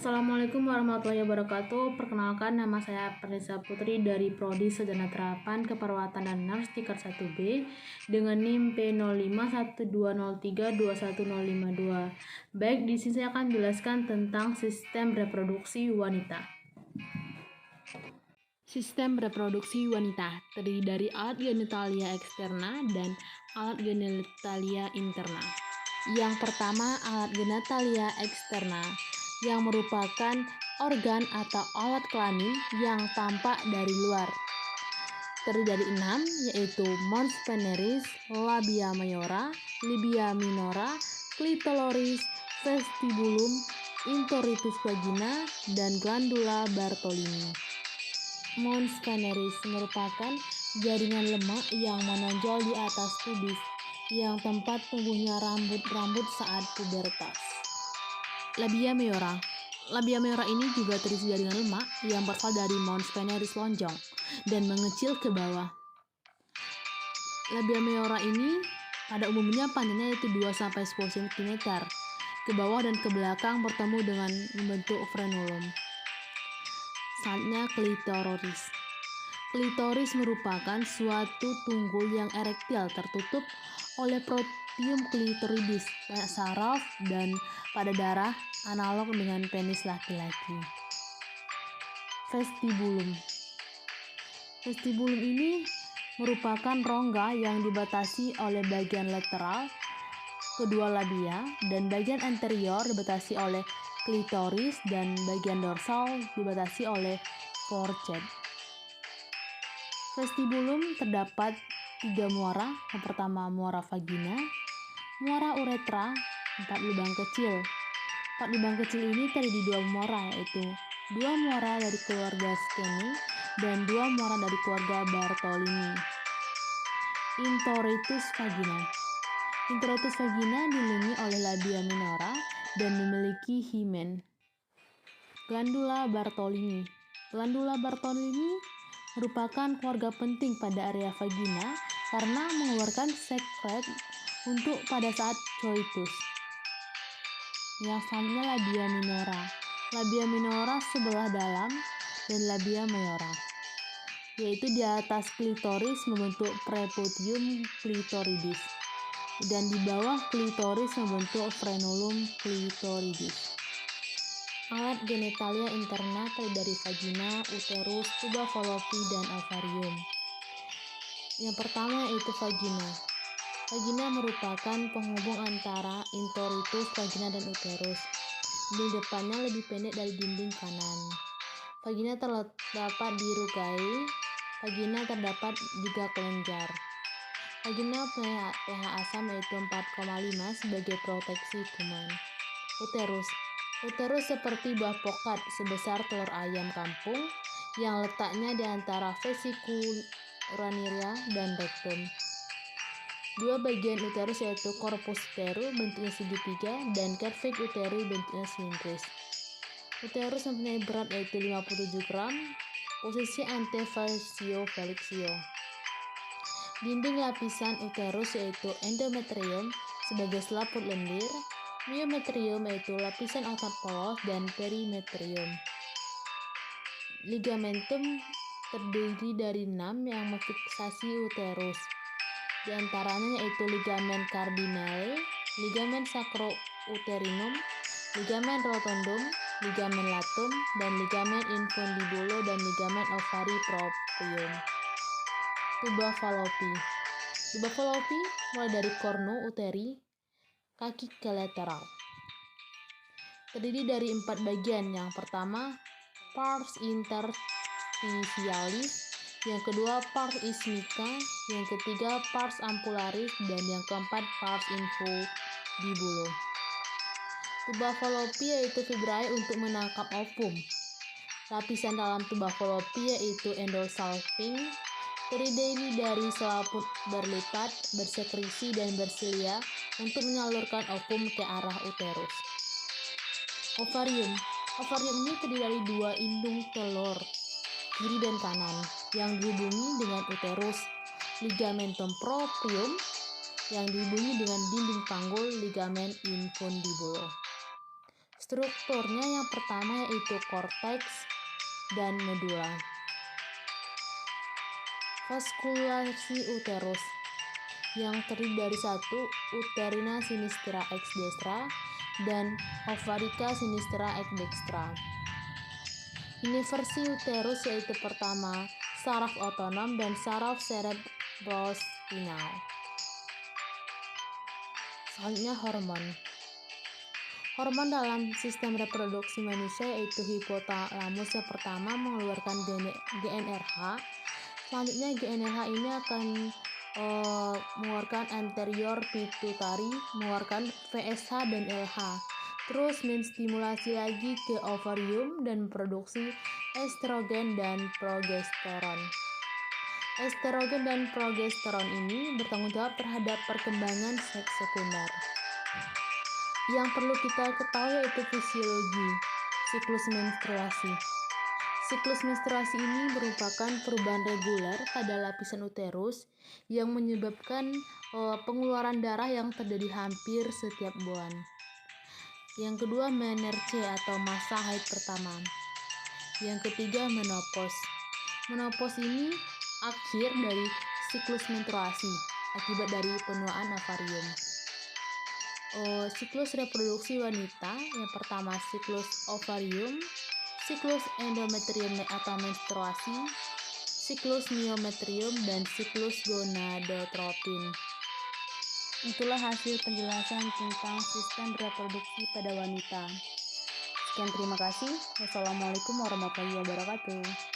Assalamualaikum warahmatullahi wabarakatuh. Perkenalkan, nama saya Pernisa Putri dari Prodi Sarjana Terapan Keperawatan dan Nurse Tingkat 1B dengan NIM P05120321052. Baik, di sini saya akan menjelaskan tentang sistem reproduksi wanita. Sistem reproduksi wanita terdiri dari alat genitalia eksterna dan alat genitalia interna. Yang pertama, alat genitalia eksterna, yang merupakan organ atau alat kelamin yang tampak dari luar. Terdiri dari 6, yaitu mons veneris, labia mayora, labia minora, clitoris, vestibulum, introitus vagina, dan glandula Bartolini. Mons veneris merupakan jaringan lemak yang menonjol di atas pubis, yang tempat tumbuhnya rambut-rambut saat pubertas. Labia mayora. Labia mayora ini juga terisi jaringan lemak yang berasal dari mons veneris lonjong dan mengecil ke bawah. Labia mayora ini pada umumnya panjangnya yaitu 2-10 cm ke bawah dan ke belakang bertemu dengan membentuk frenulum. Selanjutnya, klitoris. Klitoris merupakan suatu tunggul yang erektil tertutup oleh protium klitoridis, banyak saraf, dan pada darah analog dengan penis laki-laki. Vestibulum. Vestibulum ini merupakan rongga yang dibatasi oleh bagian lateral kedua labia dan bagian anterior dibatasi oleh klitoris dan bagian dorsal dibatasi oleh forehead. Vestibulum terdapat 3 muara. Yang pertama, muara vagina, muara uretra, 4 lubang kecil. 4 lubang kecil ini terdiri 2 muara, yaitu 2 muara dari keluarga Skene dan 2 muara dari keluarga Bartolini. Introitus vagina. Introitus vagina dilindungi oleh labia minora dan memiliki himen. Glandula Bartolini. Glandula Bartolini merupakan keluarga penting pada area vagina karena mengeluarkan sekret untuk pada saat coitus. Yang selanjutnya, labia minora. Labia minora sebelah dalam dan labia mayora, yaitu di atas klitoris membentuk prepudium klitoridis dan di bawah klitoris membentuk frenulum klitoridis. Alat genitalia interna terdiri dari vagina, uterus, tuba fallopi, dan ovarium. Yang pertama yaitu vagina. Vagina merupakan penghubung antara introitus vagina dan uterus. Dinding depannya lebih pendek dari dinding kanan. Vagina terdapat di rugae. Vagina terdapat juga kelenjar. Vagina pH asam yaitu 4,5 sebagai proteksi kuman. Uterus. Uterus seperti buah pokat sebesar telur ayam kampung yang letaknya di antara vesicula urinaria dan rektum. 2 bagian uterus yaitu corpus uterus bentuknya segitiga dan cervix uterus bentuknya silindris. Uterus mempunyai berat yaitu 57 gram, posisi antefascio-flexio. Dinding lapisan uterus yaitu endometrium sebagai selaput lendir, myometrium yaitu lapisan otot polos, dan perimetrium. Ligamentum terdiri dari 6 yang memfiksasi uterus. Di antaranya yaitu ligamen cardinale, ligamen sacro-uterinum, ligamen rotundum, ligamen latum, dan ligamen infundibulo dan ligamen ovari proprium. Tuba fallopi. Tuba fallopi mulai dari cornu uteri, kaki ke lateral. Terdiri dari 4 bagian. Yang pertama, pars interstitialis, yang kedua pars ischica, yang ketiga pars ampullaris, dan yang keempat pars infundibulo. Tuba fallopi yaitu fibrae untuk menangkap ovum. Lapisan dalam tuba fallopi yaitu endosalping, terdiri dari selaput berlipat, bersekresi, dan bersilia untuk menyalurkan ovum ke arah uterus. Ovarium. Ovarium ini terdiri dari 2 indung telur, kiri dan kanan, yang dihubungi dengan uterus, ligamentum proprium, yang dihubungi dengan dinding panggul, ligamen infundibulo. Strukturnya yang pertama yaitu korteks dan medula. Vaskulasi uterus yang terdiri dari satu uterina sinistra X destra dan ovarica sinistra X dextra. Inversi uterus yaitu pertama saraf otonom dan saraf cerebrospinal. Selanjutnya hormon. Hormon dalam sistem reproduksi manusia yaitu hipotalamus yang pertama mengeluarkan GnRH. Selanjutnya GnRH ini akan mengeluarkan anterior pituitary, mengeluarkan FSH dan LH. Terus menstimulasi lagi ke ovarium dan memproduksi estrogen dan progesteron. Estrogen dan progesteron ini bertanggung jawab terhadap perkembangan seks sekunder. Yang perlu kita ketahui yaitu fisiologi siklus menstruasi. Siklus menstruasi ini merupakan perubahan reguler pada lapisan uterus yang menyebabkan pengeluaran darah yang terjadi hampir setiap bulan. Yang kedua, menarche atau masa haid pertama. Yang ketiga, menopause. Menopause ini akhir dari siklus menstruasi akibat dari penuaan ovarium. Siklus reproduksi wanita yang pertama siklus ovarium, siklus endometrium atau menstruasi, siklus miometrium, dan siklus gonadotropin. Itulah hasil penjelasan tentang sistem reproduksi pada wanita. Sekian, terima kasih. Wassalamualaikum warahmatullahi wabarakatuh.